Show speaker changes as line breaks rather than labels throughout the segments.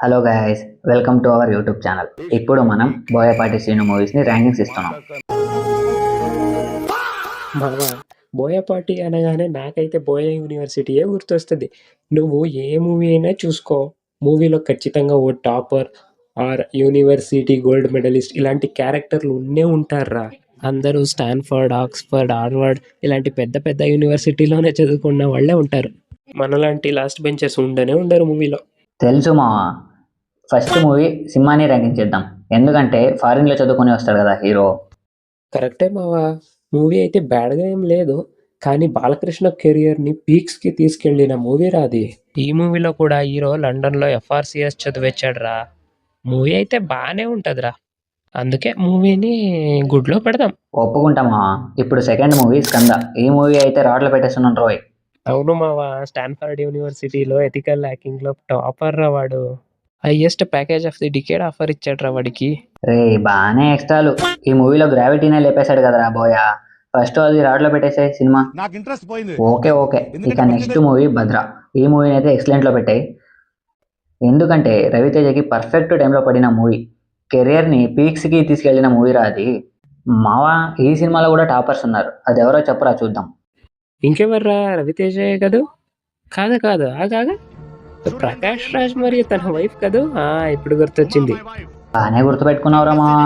Hello guys, welcome to our YouTube channel. ఇప్పుడు మనం Boyapati Srinu మూవీస్ని rankings ఇస్తున్నాం.
మావా బోయపాటి అనగానే నాకైతే బోయ యూనివర్సిటీయే గుర్తొస్తుంది. నువ్వు ఏ మూవీ అయినా చూసుకో, మూవీలో ఖచ్చితంగా ఓ topper or university gold medalist ఇలాంటి క్యారెక్టర్లు ఉండే ఉంటారా. అందరూ స్టాన్ఫర్డ్, ఆక్స్ఫర్డ్, హార్వర్డ్ ఇలాంటి పెద్ద పెద్ద యూనివర్సిటీలోనే చదువుకున్న వాళ్ళే ఉంటారు. మనలాంటి లాస్ట్ బెంచెస్ ఉండనే ఉండరు మూవీలో.
తెలుసు మావా, ఫస్ట్ మూవీ సింహాని ర్యాంకింగ్ చేద్దాం. ఎందుకంటే ఫారిన్లో చదువుకొని వస్తాడు కదా హీరో.
కరెక్టే మావా, మూవీ అయితే బ్యాడ్గా ఏం లేదు, కానీ బాలకృష్ణ కెరియర్ని పీక్స్కి తీసుకెళ్లిన మూవీ రాది. ఈ మూవీలో కూడా హీరో లండన్లో FRCS చదివచ్చాడురా. మూవీ అయితే బాగానే ఉంటుందిరా, అందుకే మూవీని గుడ్లో పెడదాం.
ఒప్పుకుంటా మావా. ఇప్పుడు సెకండ్ మూవీ స్కంద. ఈ మూవీ అయితే రాడ్లో పెట్టేస్తున్నాను రోయ్.
అవును మావా, స్టాన్ఫర్డ్ యూనివర్సిటీలో ఎథికల్ హ్యాకింగ్లో టాపర్ రా వాడు. Highest package of the decade offer ఇచ్చాడు రా వాడికి.
రే బాగానే ఎక్స్ట్రాలు. ఈ మూవీలో గ్రావిటీనే లేపేశాడు కదరా బోయా. ఫస్ట్ అది రాడ్లో పెట్టేసే సినిమా.
నాకు ఇంట్రెస్ట్ పోయింది.
ఓకే. ఇక నెక్స్ట్ మూవీ భద్ర. ఈ మూవీని అయితే ఎక్సలెంట్లో పెట్టాయి. ఎందుకంటే రవితేజకి పర్ఫెక్ట్ టైంలో పడిన మూవీ, కెరియర్ని పీక్స్కి తీసుకెళ్లిన మూవీ రా అది. మావా, ఈ సినిమాలో కూడా టాపర్స్ ఉన్నారు. అది ఎవరో చెప్పరా చూద్దాం.
ఇంకెవర్రా, రవితేజే కదూ? కాదు ఆగా, ప్రకాష్ రాజ్ మరియు తన వైఫ్ కదూ? ఇప్పుడు గుర్తొచ్చింది.
బాగానే గుర్తుపెట్టుకున్నావురా మావా.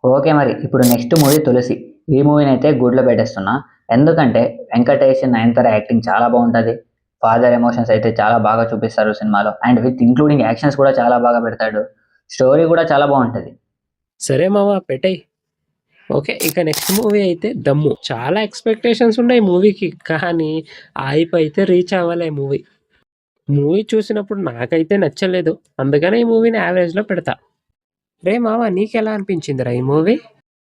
ఓకే, మరి ఇప్పుడు నెక్స్ట్ మూవీ తులసి. ఈ మూవీని అయితే గుడ్లో పెట్టేస్తున్నా. ఎందుకంటే వెంకటేష్, నయనతార యాక్టింగ్ చాలా బాగుంటుంది. ఫాదర్ ఎమోషన్స్ అయితే చాలా బాగా చూపిస్తారు సినిమాలో. అండ్ విత్ ఇంక్లూడింగ్ యాక్షన్స్ కూడా చాలా బాగా పెడతాడు. స్టోరీ కూడా చాలా బాగుంటుంది.
సరే మావా, పెట్టేయ్. ఓకే, ఇక నెక్స్ట్ మూవీ అయితే దమ్ము. చాలా ఎక్స్పెక్టేషన్స్ ఉన్నాయి మూవీకి, కానీ హైప్ అయితే రీచ్ అవ్వలే మూవీ చూసినప్పుడు నాకైతే నచ్చలేదు, అందుకనే ఈ మూవీని యావరేజ్లో పెడతా. రే మావా, నీకెలా అనిపించిందిరా ఈ మూవీ?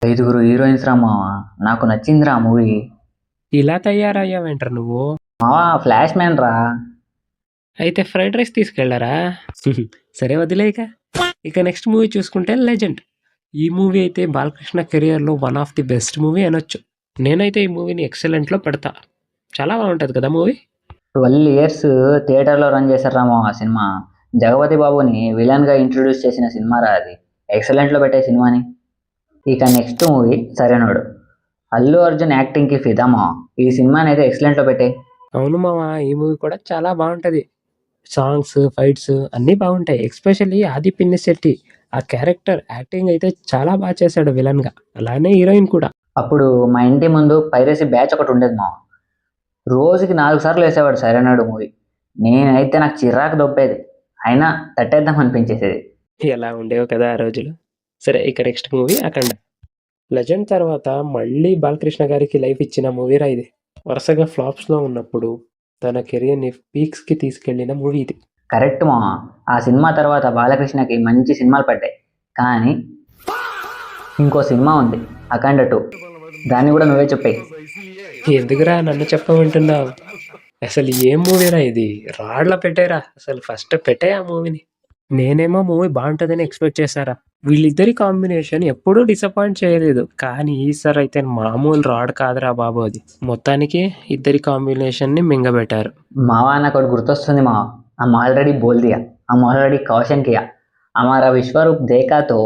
5 హీరోయిన్స్ రా మావా. నాకు నచ్చిందిరా ఆ మూవీ.
ఇలా తయారయ్యావేంట్రా నువ్వు?
మావా ఫ్లాష్ మ్యాన్ రా.
అయితే ఫ్రైడ్ రైస్ తీసుకెళ్లారా? సరే వదిలేక. ఇక నెక్స్ట్ మూవీ చూసుకుంటే లెజెండ్. ఈ మూవీ అయితే బాలకృష్ణ కెరియర్లో one of the best movie అనొచ్చు. నేనైతే ఈ మూవీని ఎక్సలెంట్లో పెడతా. చాలా బాగుంటుంది కదా మూవీ.
12 years థియేటర్లో రన్ చేశారా మావా ఆ సినిమా. జగపతి బాబుని విలన్గా ఇంట్రొడ్యూస్ చేసిన సినిమా రా అది. ఎక్సలెంట్లో పెట్టే సినిమాని. ఇక నెక్స్ట్ మూవీ సరైనోడు. అల్లు అర్జున్ యాక్టింగ్కి ఫిదా మావా. ఈ సినిమాని అయితే ఎక్సలెంట్లో పెట్టే.
అవును మావా, ఈ మూవీ కూడా చాలా బాగుంటుంది. సాంగ్స్, ఫైట్స్ అన్నీ బాగుంటాయి. ఎస్పెషల్లీ ఆది పినిశెట్టి ఆ క్యారెక్టర్ యాక్టింగ్ అయితే చాలా బాగా చేశాడు విలన్గా. అలానే హీరోయిన్ కూడా.
అప్పుడు మా ఇంటి ముందు పైరసీ బ్యాచ్ ఒకటి ఉండేది మావా. రోజుకి 4 సార్లు వేసేవాడు సరైనడు మూవీ. నేనైతే నాకు చిరాకు దొబ్బేది, అయినా తట్టేద్దాం అనిపించేసేది.
ఎలా ఉండేవో కదా ఆ రోజులు. సరే, ఇక నెక్స్ట్ మూవీ అఖండ. లెజెండ్ తర్వాత మళ్ళీ బాలకృష్ణ గారికి లైఫ్ ఇచ్చిన మూవీ రా ఇది. వరుసగా ఫ్లాప్స్లో ఉన్నప్పుడు తన కెరియర్ని పీక్స్కి తీసుకెళ్లిన మూవీ ఇది.
కరెక్ట్ మావా. ఆ సినిమా తర్వాత బాలకృష్ణకి మంచి సినిమాలు పడ్డాయి. కానీ ఇంకో సినిమా ఉంది, అఖండ 2. దాన్ని కూడా నువ్వే చెప్పాయి.
ఎందుకురా నన్ను చెప్పమంటున్నావు? అసలు ఏం మూవీరా ఇది? రాడ్లా పెట్టారా? అసలు ఫస్ట్ పెట్టే ఆ మూవీని. నేనేమో మూవీ బాగుంటుందని ఎక్స్పెక్ట్ చేశారా. వీళ్ళిద్దరి కాంబినేషన్ ఎప్పుడూ డిసప్పాయింట్ చేయలేదు, కానీ ఈసారి అయితే మామూలు రాడ్ కాదురా బాబు అది. మొత్తానికి ఇద్దరి కాంబినేషన్ని మింగబెట్టారు.
మావా, నాకు ఒకటి గుర్తొస్తుంది మావా. हम ऑलरेडी बोल दिया, हम ऑलरेडी कॉशन किया, हमारा विश्वरूप देखा तो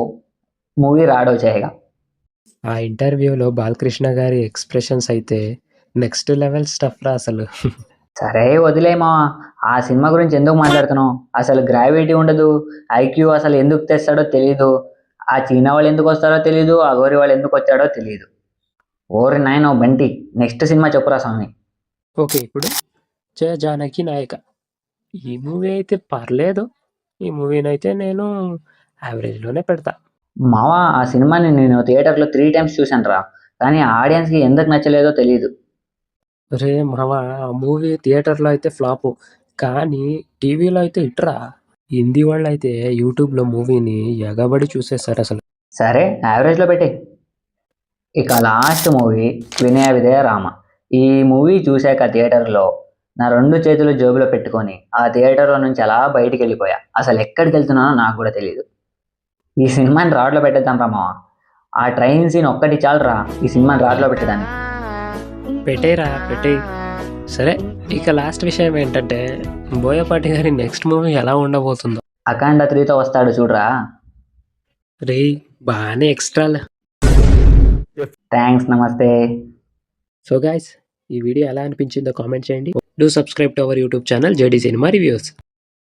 మూవీ రాడ్ వచ్చేయగా.
ఆ ఇంటర్వ్యూలో బాలకృష్ణ గారి ఎక్స్ప్రెషన్స్ అయితే నెక్స్ట్ లెవెల్ స్టఫ్ రా అసలు.
సరే వదిలే మావా. ఆ సినిమా గురించి ఎందుకు మాట్లాడుతున్నావు? అసలు గ్రావిటీ ఉండదు, ఐక్యూ అసలు ఎందుకు తెస్తాడో తెలీదు, ఆ చీనా వాళ్ళు ఎందుకు వస్తారో తెలీదు, ఆ గోరి వాళ్ళు ఎందుకు వచ్చాడో తెలీదు. ఓరి నాయనో బంటి, నెక్స్ట్ సినిమా చెప్పురా స్వామి.
ఓకే, ఇప్పుడు జయ జానకి నాయక. ఈ మూవీ అయితే పర్లేదు. ఈ మూవీని అయితే నేను యావరేజ్లోనే పెడతా.
మావా, ఆ సినిమాని నేను థియేటర్లో 3 times చూశాను రా. కానీ ఆడియన్స్కి ఎందుకు నచ్చలేదో తెలీదు.
రే మావా, ఆ మూవీ థియేటర్లో అయితే ఫ్లాపు, కానీ టీవీలో అయితే ఇట్రా. హిందీ వాళ్ళు అయితే యూట్యూబ్లో మూవీని ఎగబడి చూసేస్తారు అసలు.
సరే, యావరేజ్లో పెట్టే. ఇక లాస్ట్ మూవీ వినయ విధేయ రామ. ఈ మూవీ చూశాక థియేటర్లో నా 2 చేతులు జేబులో పెట్టుకొని ఆ థియేటర్లో నుంచి అలా బయటికి వెళ్ళిపోయా. అసలు ఎక్కడికి వెళ్తున్నానో నాకు కూడా తెలియదు. ఈ సినిమాని రాడ్లో పెట్టేద్దాం రా మావా. ఆ ట్రైన్ సీన్ ఒక్కటి చాలరా ఈ సినిమాని రాడ్లో పెట్టేదాన్ని.
పెట్టేయ్. సరే, ఇక లాస్ట్ విషయం ఏంటంటే బోయపాటి గారి నెక్స్ట్ మూవీ ఎలా ఉండబోతుందో.
అఖండ 3తో వస్తాడు చూడరా.
రే బాగానే ఎక్స్ట్రాలా.
థ్యాంక్స్, నమస్తే.
సో గైస్, ఈ వీడియో ఎలా అనిపించిందో కామెంట్ చేయండి. Do subscribe to our YouTube channel JD cinema reviews.